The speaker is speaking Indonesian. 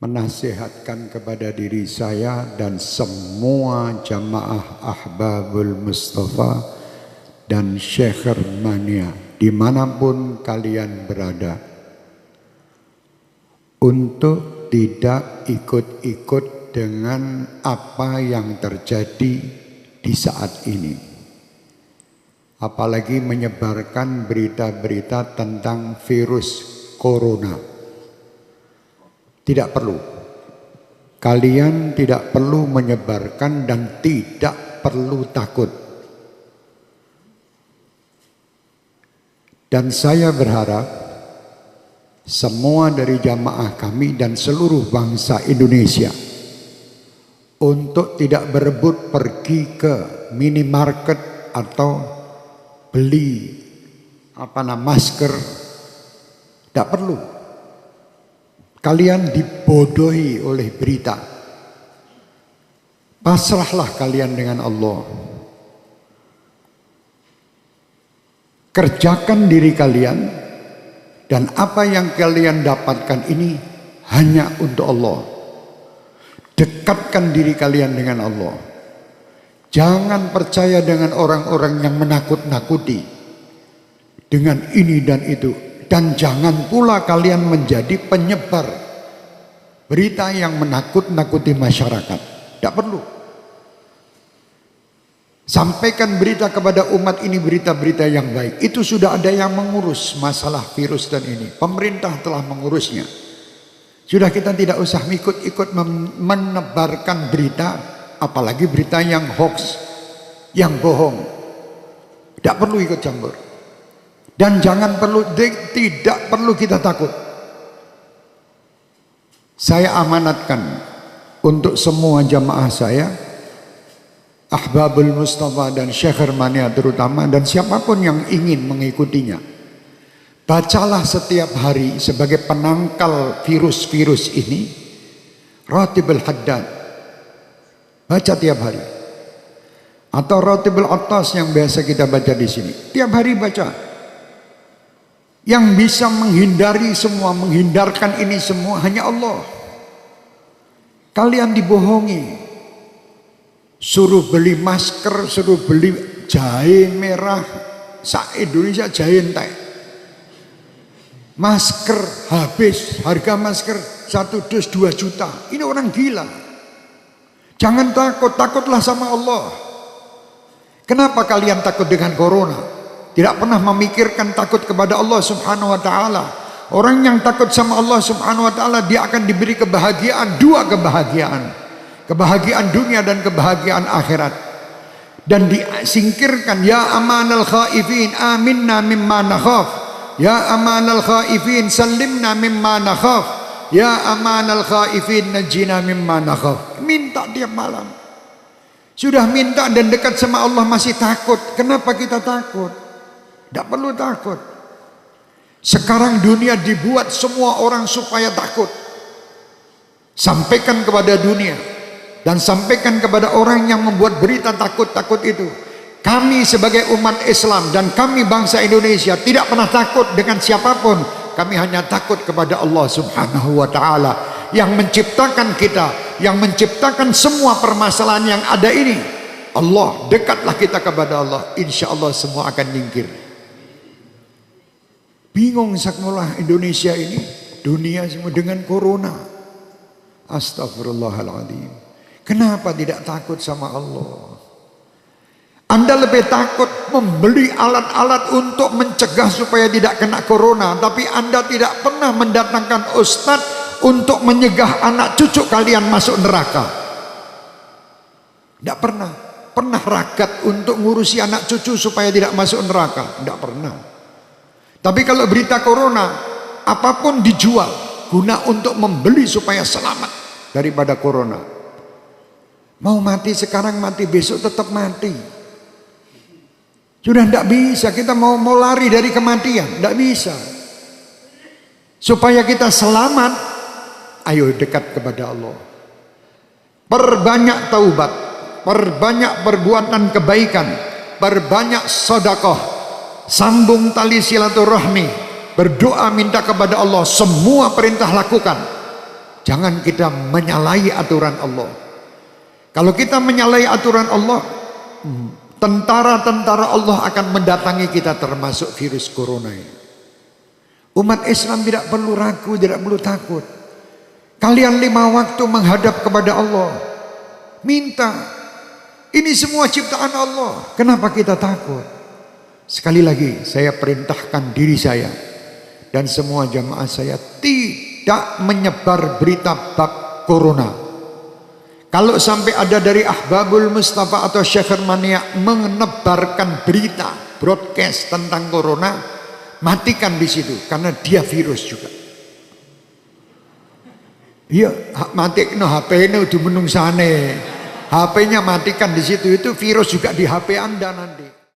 menasihatkan kepada diri saya dan semua jamaah Ahbabul Mustafa dan Syekh Hermania dimanapun kalian berada, untuk tidak ikut-ikut dengan apa yang terjadi di saat ini, apalagi menyebarkan berita-berita tentang virus corona. Tidak perlu. Kalian tidak perlu menyebarkan dan tidak perlu takut. Dan saya berharap semua dari jamaah kami dan seluruh bangsa Indonesia untuk tidak berebut pergi ke minimarket atau beli masker. Tidak perlu. Kalian dibodohi oleh berita. Pasrahlah kalian dengan Allah. Kerjakan diri kalian, dan apa yang kalian dapatkan ini hanya untuk Allah. Dekatkan diri kalian dengan Allah. Jangan percaya dengan orang-orang yang menakut-nakuti dengan ini dan itu. Dan jangan pula kalian menjadi penyebar berita yang menakut-nakuti masyarakat. Tidak perlu. Sampaikan berita kepada umat ini, berita-berita yang baik. Itu sudah ada yang mengurus masalah virus dan ini. Pemerintah telah mengurusnya. Sudah, kita tidak usah ikut-ikut menebarkan berita, apalagi berita yang hoax, yang bohong. Tidak perlu ikut campur. Dan tidak perlu kita takut. Saya amanatkan untuk semua jamaah saya, Ahbabul Mustafa dan Syekh Hermania terutama, dan siapapun yang ingin mengikutinya, bacalah setiap hari sebagai penangkal virus-virus ini Ratibul Haddad. Baca tiap hari. Atau Ratibul Attas yang biasa kita baca di sini. Tiap hari baca. Yang bisa menghindari semua, menghindarkan ini semua hanya Allah. Kalian dibohongi. Suruh beli masker, suruh beli jahe merah. Indonesia jahe entek. Masker habis, harga masker 1 dus 2 juta. Ini orang gila. Jangan takut, takutlah sama Allah. Kenapa kalian takut dengan corona? Tidak pernah memikirkan takut kepada Allah Subhanahu wa ta'ala. Orang yang takut sama Allah Subhanahu wa ta'ala, dia akan diberi kebahagiaan, 2 kebahagiaan. Kebahagiaan dunia dan kebahagiaan akhirat. Dan disingkirkan, ya amanal khaifin aminna mimma nakhaf. Ya amanal khaifin sallimna mimma nakhaf. Ya amanal khaifin najina mimma nakhaf. Minta tiap malam. Sudah minta dan dekat sama Allah masih takut. Kenapa kita takut? Tidak perlu takut. Sekarang dunia dibuat semua orang supaya takut. Sampaikan kepada dunia. Dan sampaikan kepada orang yang membuat berita takut-takut itu. Kami sebagai umat Islam dan kami bangsa Indonesia tidak pernah takut dengan siapapun. Kami hanya takut kepada Allah Subhanahu wa ta'ala, yang menciptakan kita, yang menciptakan semua permasalahan yang ada ini. Allah, dekatlah kita kepada Allah. Insya Allah semua akan nyingkir. Bingung sakmulah Indonesia ini, dunia semua dengan corona. Astagfirullahaladzim. Kenapa tidak takut sama Allah? Anda lebih takut membeli alat-alat untuk mencegah supaya tidak kena corona, tapi Anda tidak pernah mendatangkan ustadz untuk menyegah anak cucu kalian masuk neraka. Tidak pernah. Pernah ragat untuk ngurusi anak cucu supaya tidak masuk neraka? Tidak pernah. Tapi kalau berita corona, apapun dijual guna untuk membeli supaya selamat daripada corona. Mau mati sekarang, mati besok tetap mati. Sudah tidak bisa, kita mau lari dari kematian, tidak bisa. Supaya kita selamat, ayo dekat kepada Allah. Perbanyak taubat, perbanyak perbuatan kebaikan, perbanyak sedekah, sambung tali silaturahmi, berdoa minta kepada Allah, semua perintah lakukan. Jangan kita menyalahi aturan Allah. Kalau kita menyalahi aturan Allah, tentara-tentara Allah akan mendatangi kita, termasuk virus corona ini. Umat Islam tidak perlu ragu, tidak perlu takut. Kalian 5 waktu menghadap kepada Allah, minta. Ini semua ciptaan Allah. Kenapa kita takut? Sekali lagi saya perintahkan diri saya dan semua jamaah saya tidak menyebar berita bab corona. Kalau sampai ada dari Ahbabul Mustafa atau Syekh Hermania menebarkan berita broadcast tentang corona, matikan di situ, karena dia virus juga. Iya, matikno HP-nya udah menungsane. HP-nya matikan di situ, itu virus juga di HP Anda nanti.